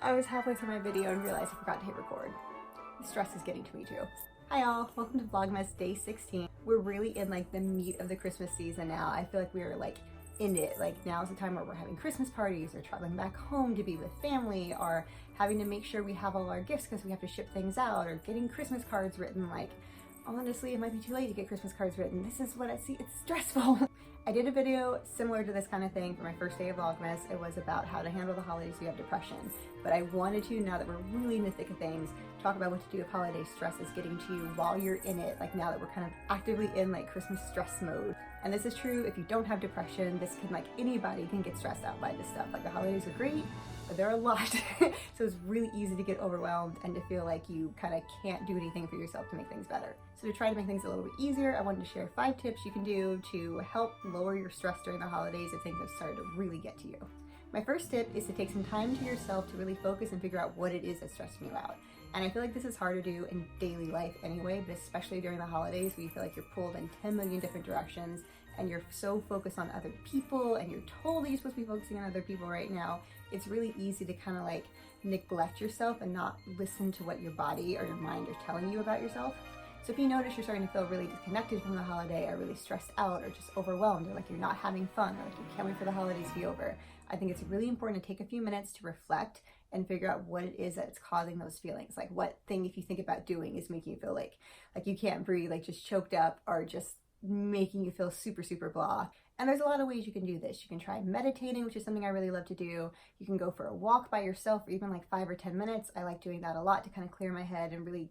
I was halfway through my video and realized I forgot to hit record. The stress is getting to me too. Hi y'all, welcome to Vlogmas day 16. We're really in like the meat of the Christmas season now. I feel like we are like in it. Like now's the time where we're having Christmas parties or traveling back home to be with family or having to make sure we have all our gifts because we have to ship things out or getting Christmas cards written. Like honestly, it might be too late to get Christmas cards written. This is what I see, it's stressful. I did a video similar to this kind of thing for my first day of Vlogmas. It was about how to handle the holidays if you have depression. But I wanted to, now that we're really in the thick of things, talk about what to do if holiday stress is getting to you while you're in it, like now that we're kind of actively in like Christmas stress mode. And this is true if you don't have depression. This can, like, anybody can get stressed out by this stuff. Like the holidays are great, but they're a lot. So it's really easy to get overwhelmed and to feel like you kind of can't do anything for yourself to make things better. So to try to make things a little bit easier, I wanted to share 5 tips you can do to help lower your stress during the holidays if things have started to really get to you. My first tip is to take some time to yourself to really focus and figure out what it is that's stressing you out. And I feel like this is hard to do in daily life anyway, but especially during the holidays where you feel like you're pulled in 10 million different directions and you're so focused on other people and you're totally supposed to be focusing on other people right now. It's really easy to kind of like neglect yourself and not listen to what your body or your mind are telling you about yourself. So if you notice you're starting to feel really disconnected from the holiday or really stressed out or just overwhelmed or like you're not having fun or like you can't wait for the holidays to be over, I think it's really important to take a few minutes to reflect and figure out what it is that's causing those feelings. Like what thing, if you think about doing, is making you feel like you can't breathe, like just choked up, or just making you feel super, super blah. And there's a lot of ways you can do this. You can try meditating, which is something I really love to do. You can go for a walk by yourself for even like 5 or 10 minutes. I like doing that a lot to kind of clear my head and really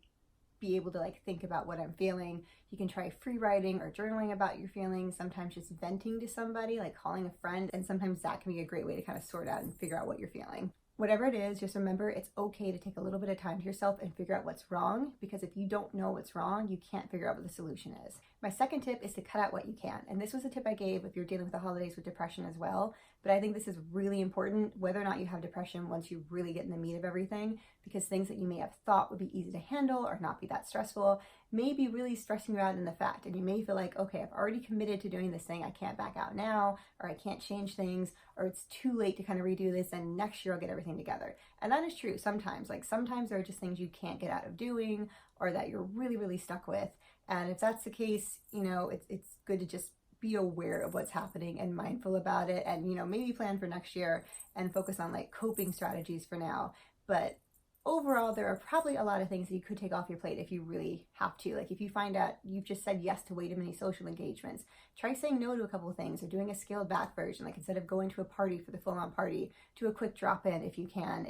be able to like think about what I'm feeling. You can try free writing or journaling about your feelings, sometimes just venting to somebody, like calling a friend, and sometimes that can be a great way to kind of sort out and figure out what you're feeling. Whatever it is, just remember it's okay to take a little bit of time to yourself and figure out what's wrong, because if you don't know what's wrong, you can't figure out what the solution is. My second tip is to cut out what you can. And this was a tip I gave if you're dealing with the holidays with depression as well. But I think this is really important, whether or not you have depression, once you really get in the meat of everything, because things that you may have thought would be easy to handle or not be that stressful may be really stressing you out in the fact. And you may feel like, okay, I've already committed to doing this thing. I can't back out now, or I can't change things, or it's too late to kind of redo this and next year I'll get everything together. And that is true sometimes. Like sometimes there are just things you can't get out of doing or that you're really, really stuck with. And if that's the case, you know, it's good to just be aware of what's happening and mindful about it, and, you know, maybe plan for next year and focus on like coping strategies for now. But overall, there are probably a lot of things that you could take off your plate if you really have to. Like if you find out you've just said yes to way too many social engagements, try saying no to a couple of things or doing a scaled back version. Like instead of going to a party for the full on party, do a quick drop in if you can't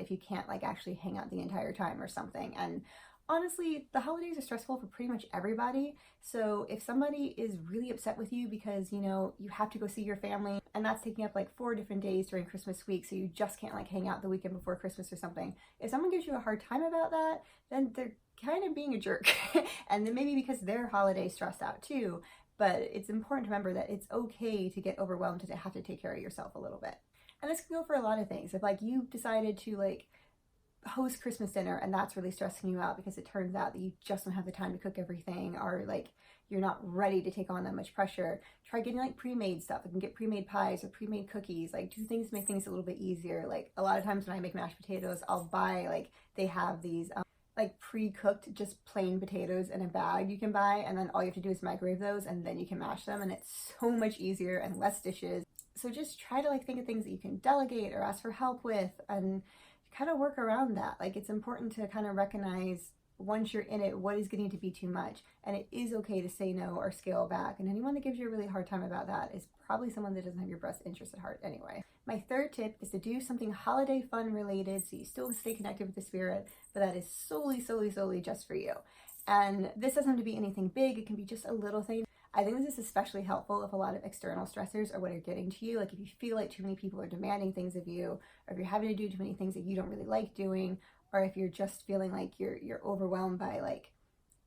like actually hang out the entire time or something. And honestly, the holidays are stressful for pretty much everybody. So if somebody is really upset with you because, you know, you have to go see your family and that's taking up like 4 different days during Christmas week, so you just can't like hang out the weekend before Christmas or something. If someone gives you a hard time about that, then they're kind of being a jerk. And then maybe because their holiday stressed out too. But it's important to remember that it's okay to get overwhelmed and to have to take care of yourself a little bit. And this can go for a lot of things. If like you decided to like host Christmas dinner and that's really stressing you out because it turns out that you just don't have the time to cook everything, or like you're not ready to take on that much pressure, try getting like pre-made stuff. You can get pre-made pies or pre-made cookies. Like do things to make things a little bit easier. Like a lot of times when I make mashed potatoes, I'll buy, like they have these like pre-cooked just plain potatoes in a bag you can buy, and then all you have to do is microwave those and then you can mash them, and it's so much easier and less dishes. So just try to like think of things that you can delegate or ask for help with and kind of work around that. Like it's important to kind of recognize once you're in it what is getting to be too much, and it is okay to say no or scale back. And anyone that gives you a really hard time about that is probably someone that doesn't have your best interest at heart anyway. My third tip is to do something holiday fun related so you still stay connected with the spirit, but that is solely just for you. And this doesn't have to be anything big. It can be just a little thing. I think this is especially helpful if a lot of external stressors are what are getting to you. Like if you feel like too many people are demanding things of you, or if you're having to do too many things that you don't really like doing, or if you're just feeling like you're overwhelmed by like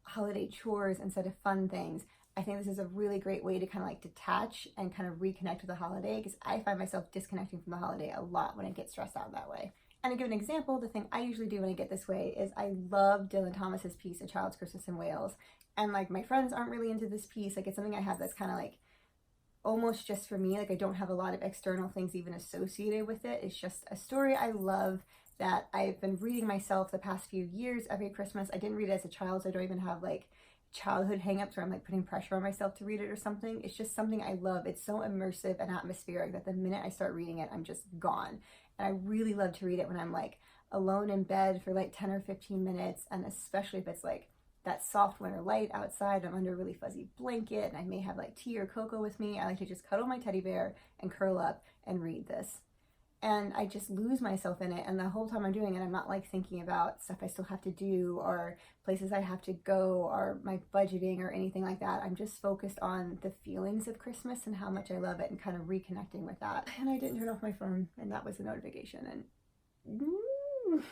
holiday chores instead of fun things. I think this is a really great way to kind of like detach and kind of reconnect with the holiday, because I find myself disconnecting from the holiday a lot when I get stressed out that way. And to give an example, the thing I usually do when I get this way is I love Dylan Thomas's piece, A Child's Christmas in Wales. And like my friends aren't really into this piece. Like it's something I have that's kind of like almost just for me. Like I don't have a lot of external things even associated with it. It's just a story I love that I've been reading myself the past few years every Christmas. I didn't read it as a child, so I don't even have like childhood hangups where I'm like putting pressure on myself to read it or something. It's just something I love. It's so immersive and atmospheric that the minute I start reading it, I'm just gone. And I really love to read it when I'm like alone in bed for like 10 or 15 minutes, and especially if it's like that soft winter light outside, I'm under a really fuzzy blanket, and I may have like tea or cocoa with me. I like to just cuddle my teddy bear and curl up and read this. And I just lose myself in it, and the whole time I'm doing it, I'm not like thinking about stuff I still have to do or places I have to go or my budgeting or anything like that. I'm just focused on the feelings of Christmas and how much I love it and kind of reconnecting with that. And I didn't turn off my phone, and that was the notification. And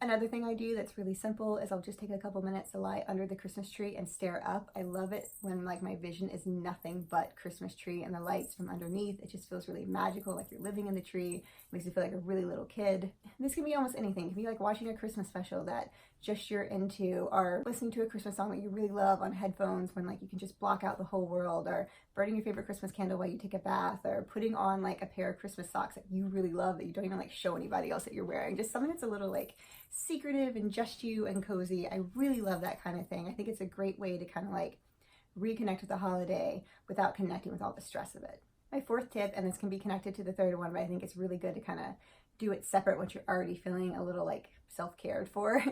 another thing I do that's really simple is I'll just take a couple minutes to lie under the Christmas tree and stare up. I love it when like my vision is nothing but Christmas tree and the lights from underneath. It just feels really magical, like you're living in the tree. It makes you feel like a really little kid. This can be almost anything. It can be like watching a Christmas special that just you're into, or listening to a Christmas song that you really love on headphones when like you can just block out the whole world, or burning your favorite Christmas candle while you take a bath, or putting on like a pair of Christmas socks that you really love that you don't even like show anybody else that you're wearing. Just something that's a little like secretive and just you and cozy. I really love that kind of thing. I think it's a great way to kind of like reconnect with the holiday without connecting with all the stress of it. My fourth tip, and this can be connected to the third one, but I think it's really good to kind of do it separate once you're already feeling a little like self-cared for,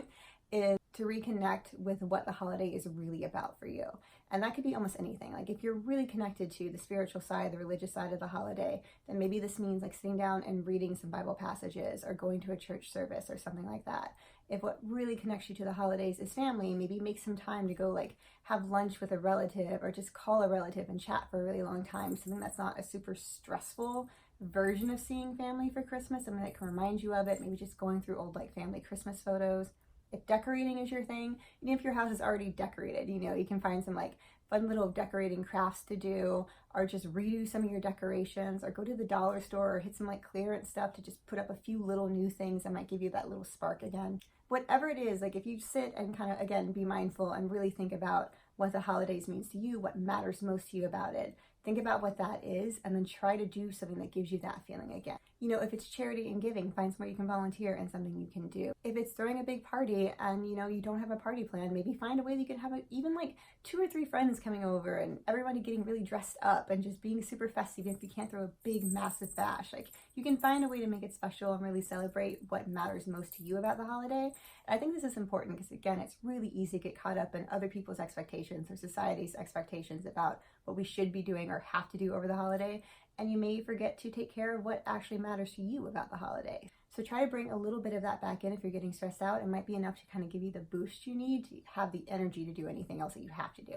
is to reconnect with what the holiday is really about for you. And that could be almost anything. Like if you're really connected to the spiritual side, the religious side of the holiday, then maybe this means like sitting down and reading some Bible passages or going to a church service or something like that. If what really connects you to the holidays is family, maybe make some time to go like have lunch with a relative or just call a relative and chat for a really long time. Something that's not a super stressful version of seeing family for Christmas, something that can remind you of it. Maybe just going through old like family Christmas photos. If decorating is your thing, even if your house is already decorated, you know, you can find some like fun little decorating crafts to do, or just redo some of your decorations, or go to the dollar store or hit some like clearance stuff to just put up a few little new things that might give you that little spark again. Whatever it is, like if you sit and kind of, again, be mindful and really think about what the holidays means to you, what matters most to you about it, think about what that is, and then try to do something that gives you that feeling again. You know, if it's charity and giving, find somewhere you can volunteer and something you can do. If it's throwing a big party and, you know, you don't have a party plan, maybe find a way that you can have even like 2 or 3 friends coming over and everybody getting really dressed up and just being super festive if you can't throw a big, massive bash. Like, you can find a way to make it special and really celebrate what matters most to you about the holiday. And I think this is important because, again, it's really easy to get caught up in other people's expectations or society's expectations about what we should be doing or have to do over the holiday, and you may forget to take care of what actually matters to you about the holiday. So try to bring a little bit of that back in. If you're getting stressed out, it might be enough to kind of give you the boost you need to have the energy to do anything else that you have to do.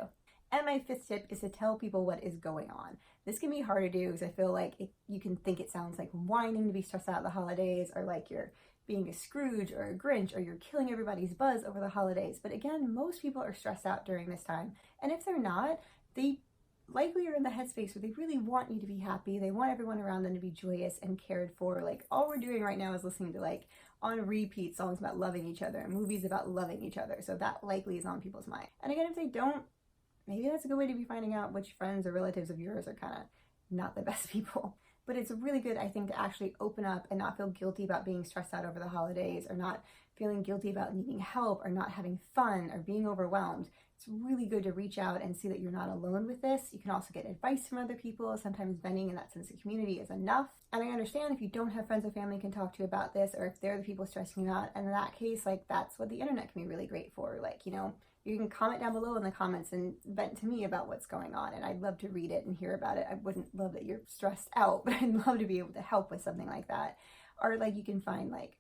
And my 5th tip is to tell people what is going on. This can be hard to do because I feel like you can think it sounds like whining to be stressed out at the holidays, or like you're being a Scrooge or a Grinch, or you're killing everybody's buzz over the holidays. But again, most people are stressed out during this time. And if they're not, they likely are in the headspace where they really want you to be happy. They want everyone around them to be joyous and cared for. Like, all we're doing right now is listening to like on repeat songs about loving each other and movies about loving each other. So that likely is on people's mind. And again, if they don't, maybe that's a good way to be finding out which friends or relatives of yours are kind of not the best people. But it's really good, I think, to actually open up and not feel guilty about being stressed out over the holidays, or not feeling guilty about needing help or not having fun or being overwhelmed. It's really good to reach out and see that you're not alone with this. You can also get advice from other people. Sometimes venting in that sense of community is enough. And I understand if you don't have friends or family you can talk to about this, or if they're the people stressing you out. And in that case, like, that's what the internet can be really great for. Like, you know, you can comment down below in the comments and vent to me about what's going on, and I'd love to read it and hear about it. I wouldn't love that you're stressed out, but I'd love to be able to help with something like that. Or like, you can find like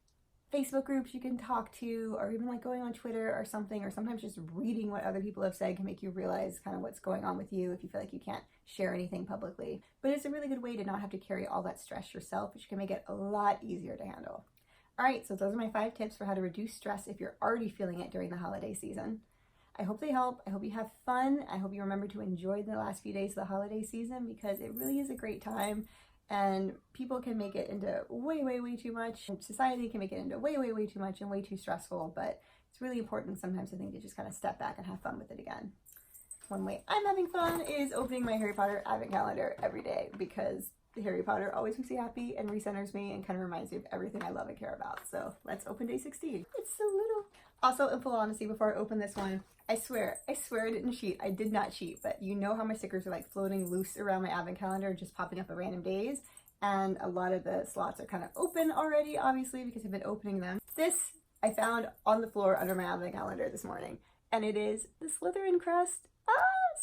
Facebook groups you can talk to, or even like going on Twitter or something, or sometimes just reading what other people have said can make you realize kind of what's going on with you if you feel like you can't share anything publicly. But it's a really good way to not have to carry all that stress yourself, which can make it a lot easier to handle. All right, so those are my 5 tips for how to reduce stress if you're already feeling it during the holiday season. I hope they help. I hope you have fun. I hope you remember to enjoy the last few days of the holiday season, because it really is a great time, and people can make it into way, way, way too much. Society can make it into way, way, way too much and way too stressful, but it's really important sometimes, I think, to just kind of step back and have fun with it again. One way I'm having fun is opening my Harry Potter advent calendar every day, because Harry Potter always makes me happy and recenters me and kind of reminds me of everything I love and care about. So let's open day 16. It's so little. Also, in full honesty, before I open this one, I swear I didn't cheat. I did not cheat, but you know how my stickers are like floating loose around my advent calendar, just popping up at random days. And a lot of the slots are kind of open already, obviously, because I've been opening them. This I found on the floor under my advent calendar this morning, and it is the Slytherin crest.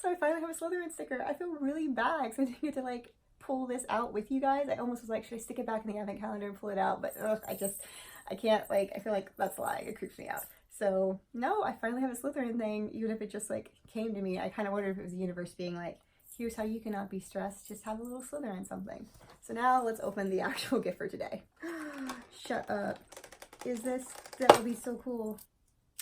So I finally have a Slytherin sticker. I feel really bad because I didn't get to like pull this out with you guys. I almost was like, should I stick it back in the advent calendar and pull it out? But I can't, like, I feel like that's lying. It creeps me out. So no, I finally have a Slytherin thing, even if it just like came to me. I kind of wondered if it was the universe being like, here's how you cannot be stressed, just have a little Slytherin something. So now let's open the actual gift for today. Shut up. That would be so cool.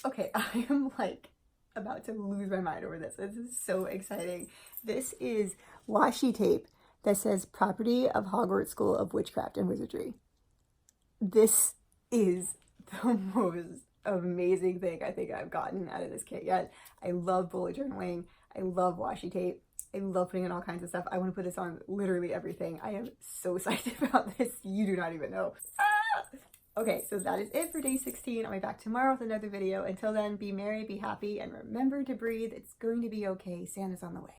Okay, I am like about to lose my mind over this. This is so exciting. This is washi tape that says property of Hogwarts School of Witchcraft and Wizardry. This is the most amazing thing I think I've gotten out of this kit yet. I love bullet journaling. I love washi tape. I love putting in all kinds of stuff. I want to put this on literally everything. I am so excited about this. You do not even know. Okay, so that is it for day 16. I'll be back tomorrow with another video. Until then, be merry, be happy, and remember to breathe. It's going to be okay. Santa's on the way.